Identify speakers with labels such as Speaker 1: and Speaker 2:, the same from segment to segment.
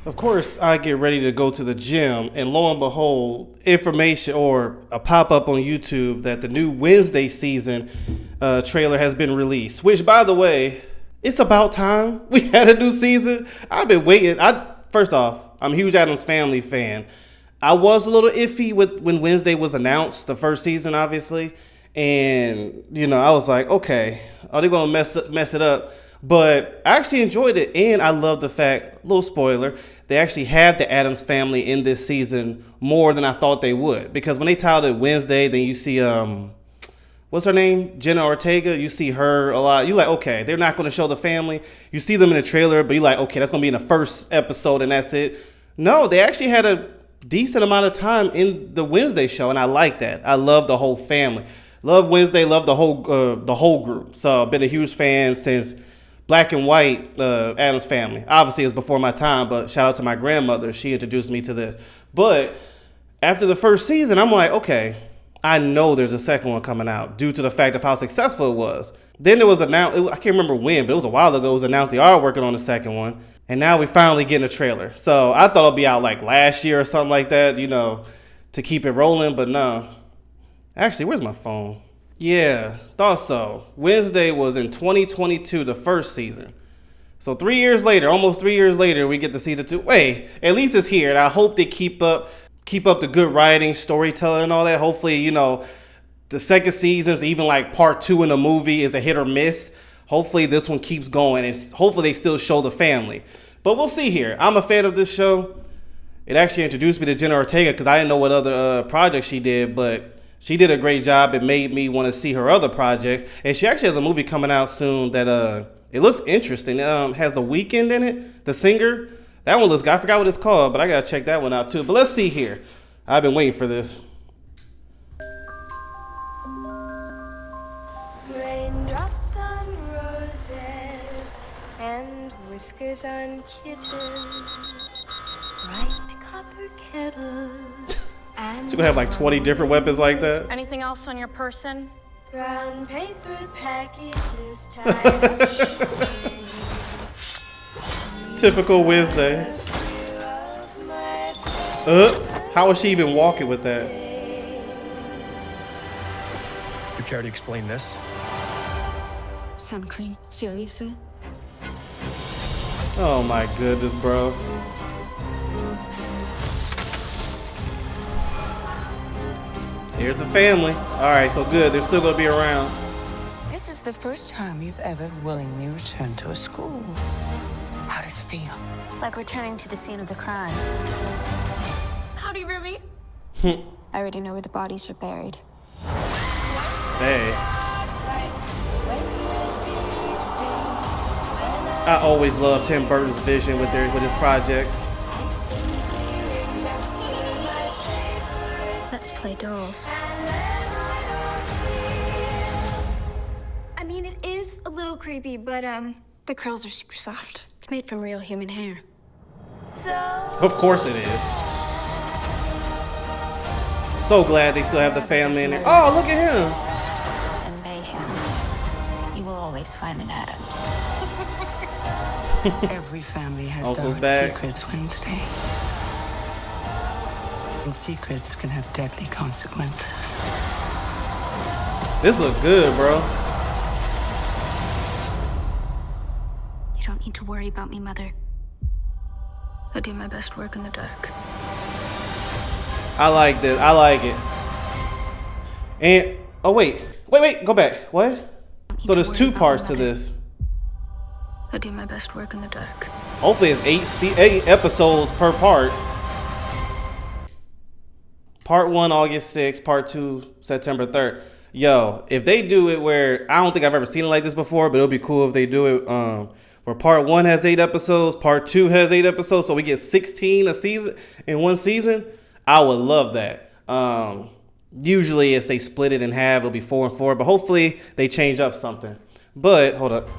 Speaker 1: Of course, I get ready to go to the gym, and lo and behold, information or a pop up on YouTube that the new Wednesday season trailer has been released. Which, by the way, it's about time we had a new season. I've been waiting. First off, I'm a huge Addams Family fan. I was a little iffy with when Wednesday was announced, the first season, obviously, and I was like, okay, are they gonna mess it up? But I actually enjoyed it, and I love the fact, little spoiler, they actually have the Addams Family in this season more than I thought they would. Because when they titled it Wednesday, then you see, what's her name? Jenna Ortega. You see her a lot. You're like, okay, they're not going to show the family. You see them in the trailer, but you're like, okay, that's going to be in the first episode, and that's it. No, they actually had a decent amount of time in the Wednesday show, and I like that. I love the whole family. Love Wednesday, love the whole group. So I've been a huge fan since Black and White, Addams Family. Obviously, it was before my time, but shout out to my grandmother. She introduced me to this. But after the first season, I'm like, okay, I know there's a second one coming out due to the fact of how successful it was. Then it was announced, I can't remember when, but it was a while ago, it was announced they are working on the second one. And now we finally getting a trailer. So I thought it'll be out like last year or something like that, to keep it rolling, but no. Actually, where's my phone? Yeah, thought so. Wednesday was in 2022, the first season. So 3 years later, almost 3 years later, we get to season 2. Wait, at least it's here, and I hope they keep up the good writing, storytelling, and all that. Hopefully, the second season's even like part 2 in the movie is a hit or miss. Hopefully this one keeps going, and hopefully they still show the family. But we'll see here. I'm a fan of this show. It actually introduced me to Jenna Ortega because I didn't know what other projects she did, but she did a great job. It made me want to see her other projects. And she actually has a movie coming out soon that it looks interesting. It has The Weeknd in it, the singer. That one looks good. I forgot what it's called, but I got to check that one out too. But let's see here. I've been waiting for this.
Speaker 2: Raindrops on roses and whiskers on kittens, bright copper kettles.
Speaker 1: She's gonna have like 20 different weapons like that.
Speaker 3: Anything else on your person?
Speaker 2: Brown paper packages tied up.
Speaker 1: Typical Wednesday. How is she even walking with that?
Speaker 4: You care to explain this?
Speaker 5: Sun cream, seriously?
Speaker 1: Oh my goodness, bro. Here's the family. All right, so good. They're still gonna be around.
Speaker 6: This is the first time you've ever willingly returned to a school. How does it feel?
Speaker 5: Like returning to the scene of the crime.
Speaker 3: Howdy, Ruby.
Speaker 5: I already know where the bodies are buried.
Speaker 1: Hey. I always loved Tim Burton's vision with his projects.
Speaker 5: Let's play dolls.
Speaker 7: I mean, it is a little creepy, but
Speaker 5: The curls are super soft. It's made from real human hair.
Speaker 1: Of course it is. So glad they still have the family in there. Oh, look at him.
Speaker 5: And mayhem. You will always find an Addams.
Speaker 6: Every family has
Speaker 1: Uncle's
Speaker 6: dark
Speaker 1: back.
Speaker 6: secrets, Wednesday. And secrets can have deadly consequences.
Speaker 1: This look good, bro.
Speaker 5: You don't need to worry about me, Mother. I'll do my best work in the dark.
Speaker 1: I like this. I like it. And oh wait, go back. What? So there's 2 parts to this.
Speaker 5: I'll do my best work in the dark.
Speaker 1: Hopefully it's 8 episodes per part. Part 1, August 6th. Part 2, September 3rd. Yo, if they do it where, I don't think I've ever seen it like this before, but it'll be cool if they do it where part 1 has 8 episodes, part 2 has 8 episodes, so we get 16 a season in one season. I would love that. Usually if they split it in half, it'll be 4 and 4, but hopefully they change up something. But, hold up.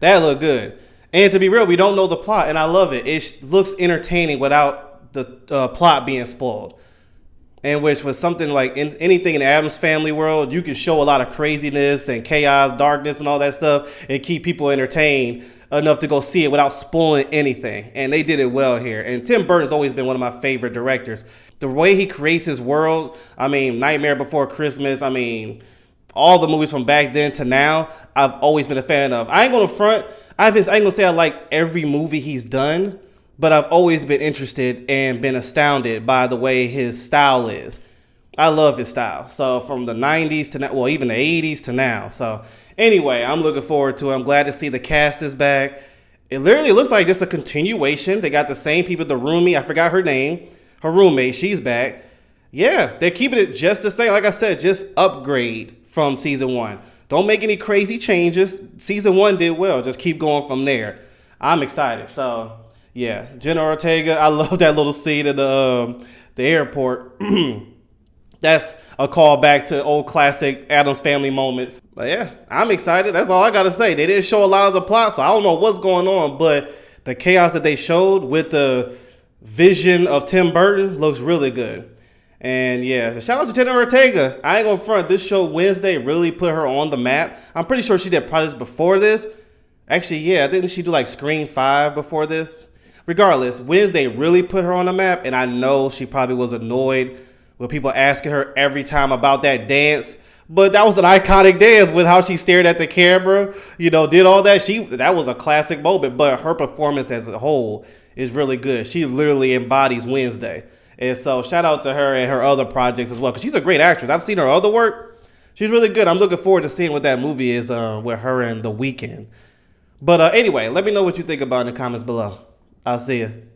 Speaker 1: That looked good. And to be real, we don't know the plot, and I love it. It looks entertaining without the plot being spoiled. And which was something like anything in the Addams Family world, you can show a lot of craziness and chaos, darkness, and all that stuff, and keep people entertained enough to go see it without spoiling anything. And they did it well here. And Tim Burton's always been one of my favorite directors. The way he creates his world, I mean, Nightmare Before Christmas, I mean, all the movies from back then to now, I've always been a fan of. I ain't gonna front, I ain't gonna say I like every movie he's done, but I've always been interested and been astounded by the way his style is. I love his style. So from the 90s to now, well, even the 80s to now. So anyway, I'm looking forward to it. I'm glad to see the cast is back. It literally looks like just a continuation. They got the same people, the roomie, I forgot her name, her roommate, she's back. Yeah, they're keeping it just the same. Like I said, just upgrade from season 1. Don't make any crazy changes. Season 1 did well. Just keep going from there. I'm excited. So yeah, Jenna Ortega, I love that little scene in the airport. That's a callback to old classic Addams Family moments. But yeah, I'm excited. That's all I gotta say. They didn't show a lot of the plot, so I don't know what's going on, but the chaos that they showed with the vision of Tim Burton looks really good. And yeah, shout out to Jenna Ortega. I ain't gonna front, this show Wednesday really put her on the map. I'm pretty sure she did projects before this. Actually, yeah, didn't she do like Scream 5 before this? Regardless, Wednesday really put her on the map, and I know she probably was annoyed with people asking her every time about that dance. But that was an iconic dance with how she stared at the camera, you know, did all that. That was a classic moment, but her performance as a whole is really good. She literally embodies Wednesday. And so shout out to her and her other projects as well, because she's a great actress. I've seen her other work. She's really good. I'm looking forward to seeing what that movie is with her and The Weeknd. But anyway, let me know what you think about it in the comments below. I'll see you.